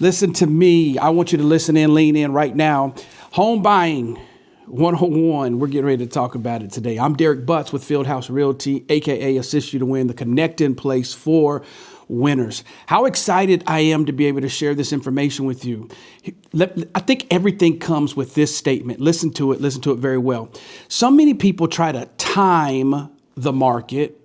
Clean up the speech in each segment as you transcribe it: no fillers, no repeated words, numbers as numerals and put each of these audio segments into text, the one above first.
Listen to me. I want you to listen in, lean in right now. Home buying 101. We're getting ready to talk about it today. I'm Derek Butts with Fieldhouse Realty, aka Assist You to Win, the connect-in place for winners. How excited I am to be able to share this information with you. I think everything comes with this statement. Listen to it very well. So many people try to time the market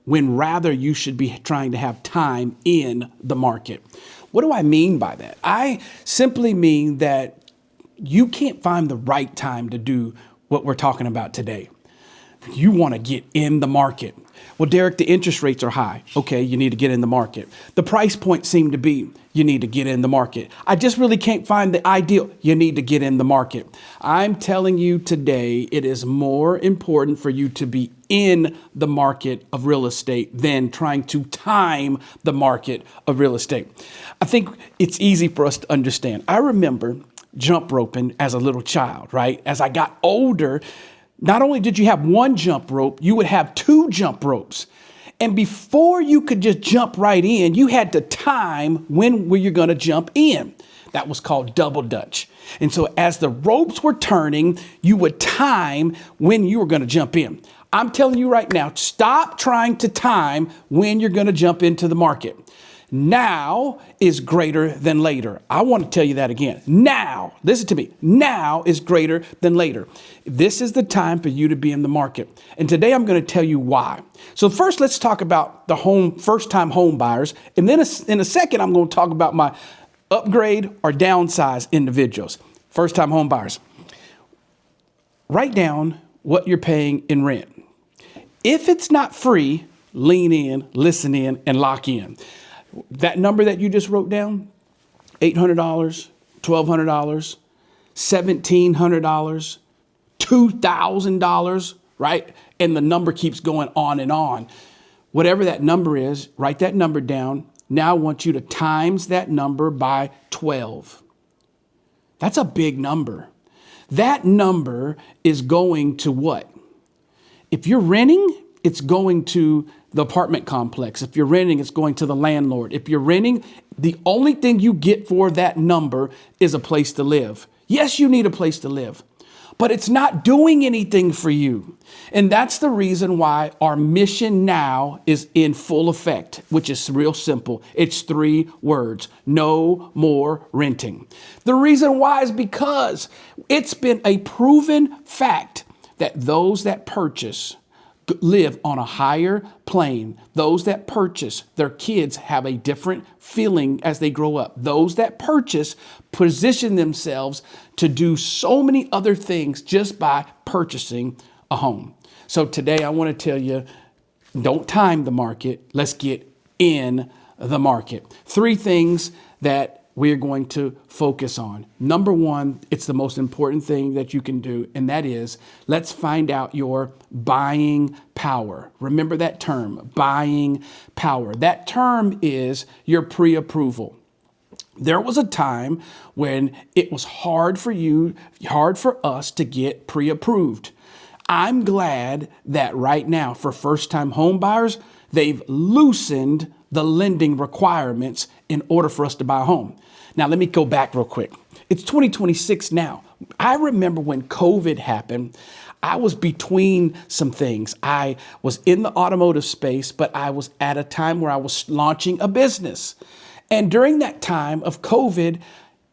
when rather you should be trying to have time in the market. What do I mean by that? I simply mean that you can't find the right time to do what we're talking about today. You want to get in the market. Well, Derek, the interest rates are high. Okay, you need to get in the market. The price points seem to be, you need to get in the market. I just really can't find the ideal. You need to get in the market. I'm telling you today, it is more important for you to be in the market of real estate than trying to time the market of real estate. I think it's easy for us to understand. I remember jump roping as a little child, right? As I got older, not only did you have one jump rope, you would have two jump ropes. And before you could just jump right in, you had to time when were you going to jump in. That was called double dutch. And so as the ropes were turning, you would time when you were going to jump in. I'm telling you right now, stop trying to time when you're going to jump into the market. Now is greater than later. I want to tell you that again. Now, listen to me. Now is greater than later. This is the time for you to be in the market. And today I'm going to tell you why. So first, let's talk about the first-time home buyers. And then in a second, I'm going to talk about my upgrade or downsize individuals. First-time home buyers. Write down what you're paying in rent. If it's not free, lean in, listen in, and lock in. That number that you just wrote down, $800, $1,200, $1,700, $2,000, right? And the number keeps going on and on. Whatever that number is, write that number down. Now I want you to times that number by 12. That's a big number. That number is going to what? If you're renting, it's going to the apartment complex. If you're renting, it's going to the landlord. If you're renting, the only thing you get for that number is a place to live. Yes, you need a place to live, but it's not doing anything for you. And that's the reason why our mission now is in full effect, which is real simple. It's 3 words: no more renting. The reason why is because it's been a proven fact that those that purchase live on a higher plane. Those that purchase, their kids have a different feeling as they grow up. Those that purchase position themselves to do so many other things just by purchasing a home. So today I want to tell you, don't time the market. Let's get in the market. 3 things that we're going to focus on. Number 1, it's the most important thing that you can do, and that is, let's find out your buying power. Remember that term, buying power. That term is your pre-approval. There was a time when it was hard for us to get pre-approved. I'm glad that right now, for first-time home buyers, they've loosened the lending requirements in order for us to buy a home. Now, let me go back real quick. It's 2026 now. I remember when COVID happened, I was between some things. I was in the automotive space, but I was at a time where I was launching a business. And during that time of COVID,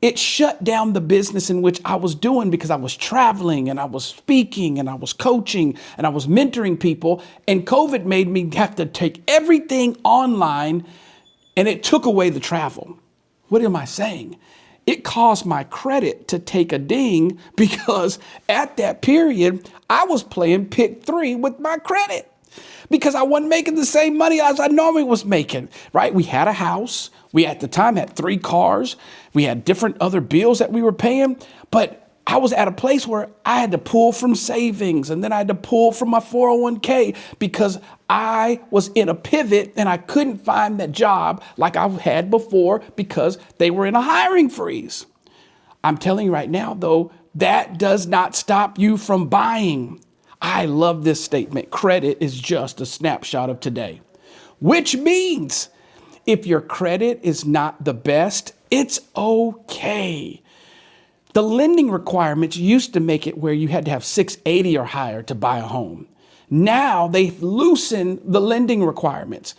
it shut down the business in which I was doing because I was traveling and I was speaking and I was coaching and I was mentoring people. And COVID made me have to take everything online, and it took away the travel. What am I saying? It caused my credit to take a ding because at that period, I was playing pick 3 with my credit because I wasn't making the same money as I normally was making, right? We had a house. We at the time had 3 cars. We had different other bills that we were paying, but I was at a place where I had to pull from savings, and then I had to pull from my 401k because I was in a pivot and I couldn't find that job like I had before because they were in a hiring freeze. I'm telling you right now, though, that does not stop you from buying. I love this statement. Credit is just a snapshot of today, which means if your credit is not the best, It's okay. The lending requirements used to make it where you had to have 680 or higher to buy a home. Now they've loosened the lending requirements.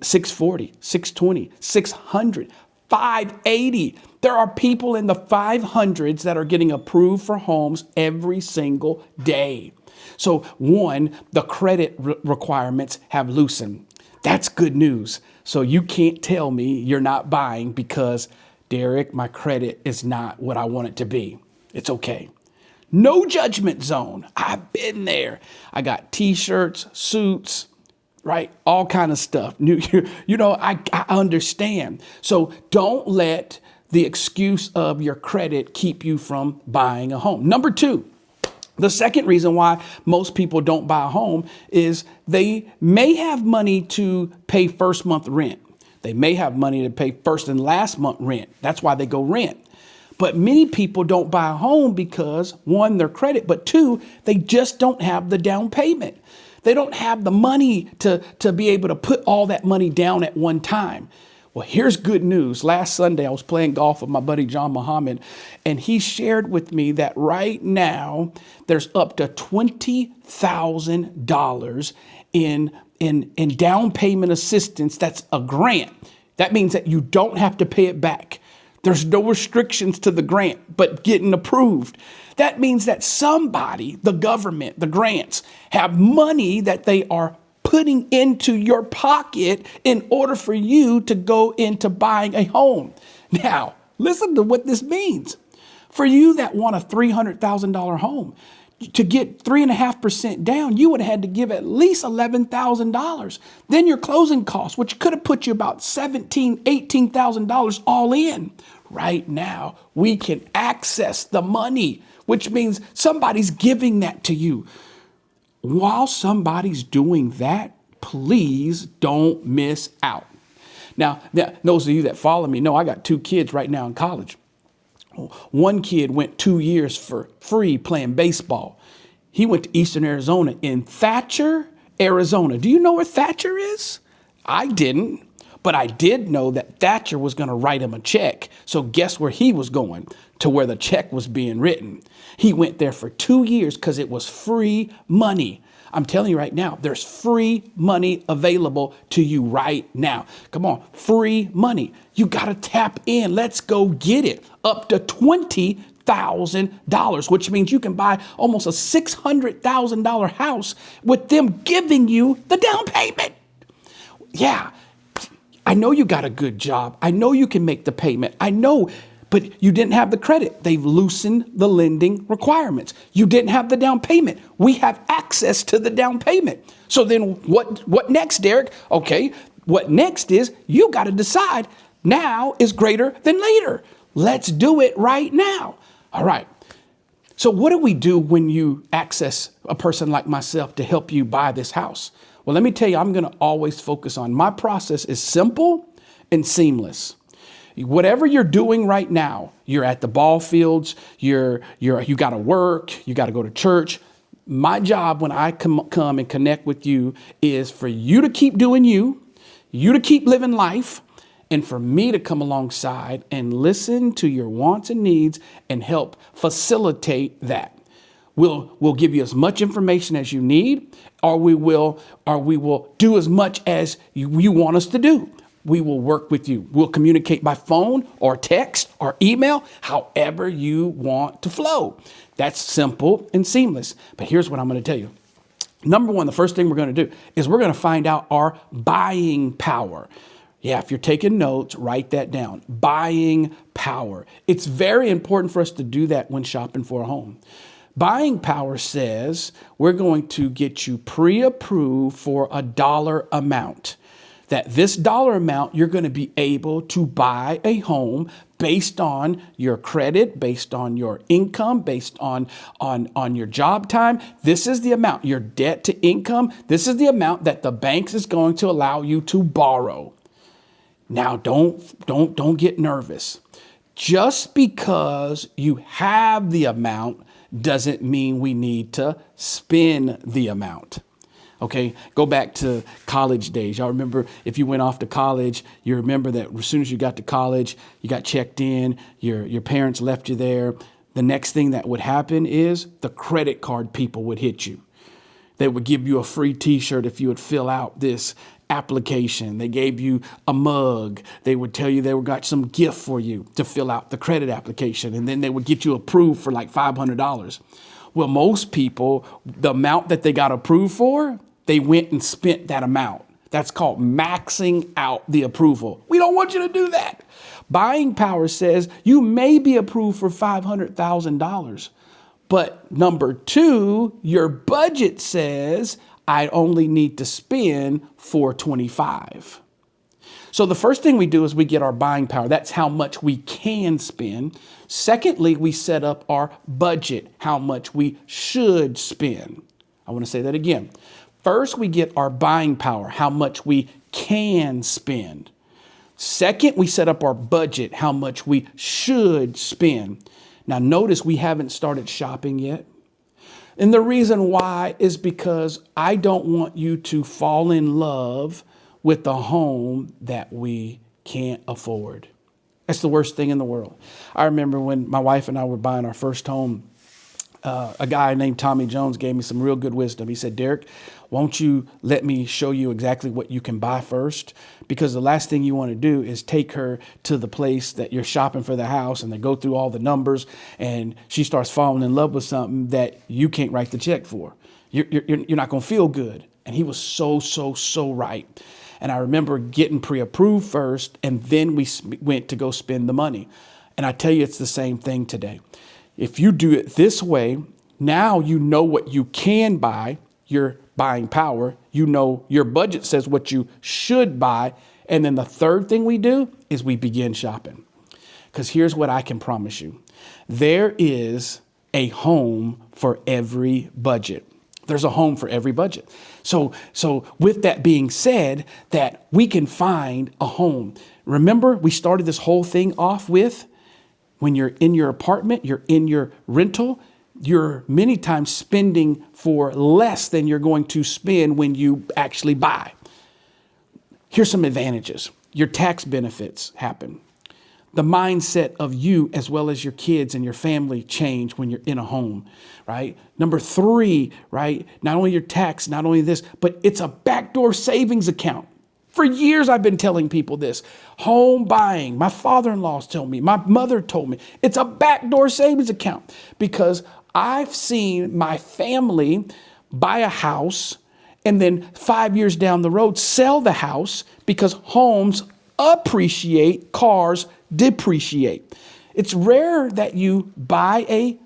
640, 620, 600, 580. There are people in the 500s that are getting approved for homes every single day. So one, the credit requirements have loosened. That's good news. So you can't tell me you're not buying because, Derek, my credit is not what I want it to be. It's okay. No judgment zone. I've been there. I got t-shirts, suits, right? All kind of stuff. I understand. So don't let the excuse of your credit keep you from buying a home. Number two, the second reason why most people don't buy a home is they may have money to pay first month rent. They may have money to pay first and last month rent. That's why they go rent. But many people don't buy a home because one, their credit, but two, they just don't have the down payment. They don't have the money to be able to put all that money down at one time. Well, here's good news. Last Sunday, I was playing golf with my buddy, John Muhammad, and he shared with me that right now there's up to $20,000 in down payment assistance. That's a grant. That means that you don't have to pay it back. There's no restrictions to the grant, but getting approved. That means that somebody, the government, the grants, have money that they are putting into your pocket in order for you to go into buying a home. Now, listen to what this means. For you that want a $300,000 home, to get 3.5% down, you would have had to give at least $11,000. Then your closing costs, which could have put you about $17,000, $18,000 all in. Right now, we can access the money, which means somebody's giving that to you. While somebody's doing that, please don't miss out. Now, those of you that follow me know I got 2 kids right now in college. One kid went 2 years for free playing baseball. He went to Eastern Arizona in Thatcher, Arizona. Do you know where Thatcher is? I didn't, but I did know that Thatcher was going to write him a check. So guess where he was going? To where the check was being written. He went there for 2 years because it was free money. I'm telling you right now, there's free money available to you right now. Come on, free money. You got to tap in. Let's go get it. Up to $20,000, which means you can buy almost a $600,000 house with them giving you the down payment. Yeah, I know you got a good job. I know you can make the payment. I know. But you didn't have the credit. They've loosened the lending requirements. You didn't have the down payment. We have access to the down payment. So then what next, Derek? Okay, what next is you got to decide now is greater than later. Let's do it right now. All right. So what do we do when you access a person like myself to help you buy this house? Well, let me tell you, I'm going to always focus on my process is simple and seamless. Whatever you're doing right now, you're at the ball fields, you got to work, you got to go to church. My job when I come and connect with you is for you to keep doing you to keep living life, and for me to come alongside and listen to your wants and needs and help facilitate that. We'll give you as much information as you need, or we will do as much as you want us to do. We will work with you. We'll communicate by phone or text or email, however you want to flow. That's simple and seamless. But here's what I'm going to tell you. Number one, the first thing we're going to do is we're going to find out our buying power. Yeah, if you're taking notes, write that down. Buying power. It's very important for us to do that when shopping for a home. Buying power says we're going to get you pre-approved for a dollar amount. That this dollar amount, you're going to be able to buy a home based on your credit, based on your income, based on your job time. This is the amount, your debt to income. This is the amount that the banks is going to allow you to borrow. Now, don't get nervous. Just because you have the amount doesn't mean we need to spend the amount. Okay, go back to college days. Y'all remember if you went off to college, you remember that as soon as you got to college, you got checked in, your parents left you there. The next thing that would happen is the credit card people would hit you. They would give you a free t-shirt if you would fill out this application. They gave you a mug. They would tell you they got some gift for you to fill out the credit application. And then they would get you approved for like $500. Well, most people, the amount that they got approved for, they went and spent that amount. That's called maxing out the approval. We don't want you to do that. Buying power says you may be approved for $500,000. But number two, your budget says I only need to spend $425. So the first thing we do is we get our buying power. That's how much we can spend. Secondly, we set up our budget, how much we should spend. I want to say that again. First, we get our buying power, how much we can spend. Second, we set up our budget, how much we should spend. Now, notice we haven't started shopping yet. And the reason why is because I don't want you to fall in love with a home that we can't afford. That's the worst thing in the world. I remember when my wife and I were buying our first home, a guy named Tommy Jones gave me some real good wisdom. He said, Derek, won't you let me show you exactly what you can buy first? Because the last thing you want to do is take her to the place that you're shopping for the house and they go through all the numbers and she starts falling in love with something that you can't write the check for. You're not going to feel good. And he was so right. And I remember getting pre-approved first, and then we went to go spend the money. And I tell you, it's the same thing today. If you do it this way, now you know what you can buy, your buying power. You know your budget says what you should buy. And then the third thing we do is we begin shopping. Because here's what I can promise you. There is a home for every budget. There's a home for every budget. So with that being said, that we can find a home. Remember, we started this whole thing off with when you're in your apartment, you're in your rental, you're many times spending for less than you're going to spend when you actually buy. Here's some advantages. Your tax benefits happen. The mindset of you as well as your kids and your family change when you're in a home, right? Number three, right? Not only your tax, not only this, but it's a backdoor savings account. For years, I've been telling people this. Home buying, my father-in-law's told me, my mother told me, it's a backdoor savings account because I've seen my family buy a house and then 5 years down the road, sell the house because homes appreciate, cars depreciate. It's rare that you buy a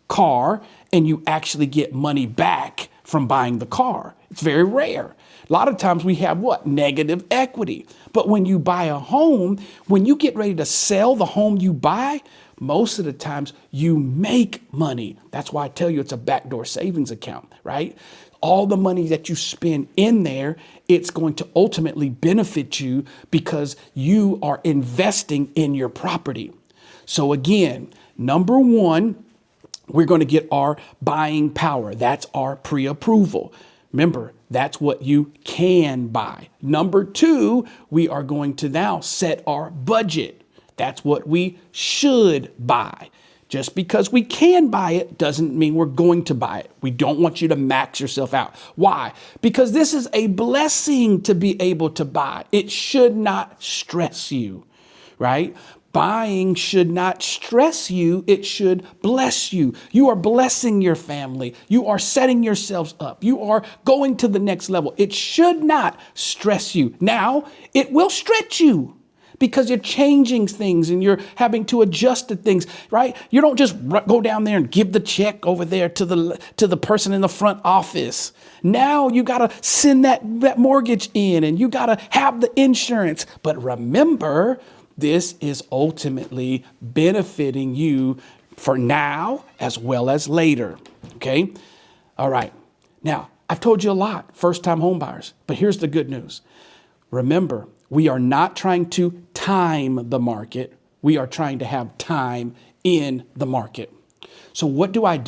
car and you actually get money back from buying the car. It's very rare. A lot of times we have what? Negative equity. But when you buy a home, when you get ready to sell the home you buy, most of the times you make money. That's why I tell you it's a backdoor savings account, right? All the money that you spend in there, it's going to ultimately benefit you because you are investing in your property. So again, number one, we're going to get our buying power. That's our pre-approval. Remember, that's what you can buy. Number two, we are going to now set our budget. That's what we should buy. Just because we can buy it doesn't mean we're going to buy it. We don't want you to max yourself out. Why? Because this is a blessing to be able to buy. It should not stress you, right? Buying should not stress you. It should bless you. You are blessing your family. You are setting yourselves up. You are going to the next level. It should not stress you. Now, it will stretch you because you're changing things and you're having to adjust to things, right? You don't just go down there and give the check over there to the person in the front office. Now you got to send that mortgage in and you got to have the insurance. But remember, this is ultimately benefiting you for now as well as later. Okay. All right. Now, I've told you a lot, first-time home buyers, but here's the good news. Remember, we are not trying to time the market. We are trying to have time in the market. So what do I do?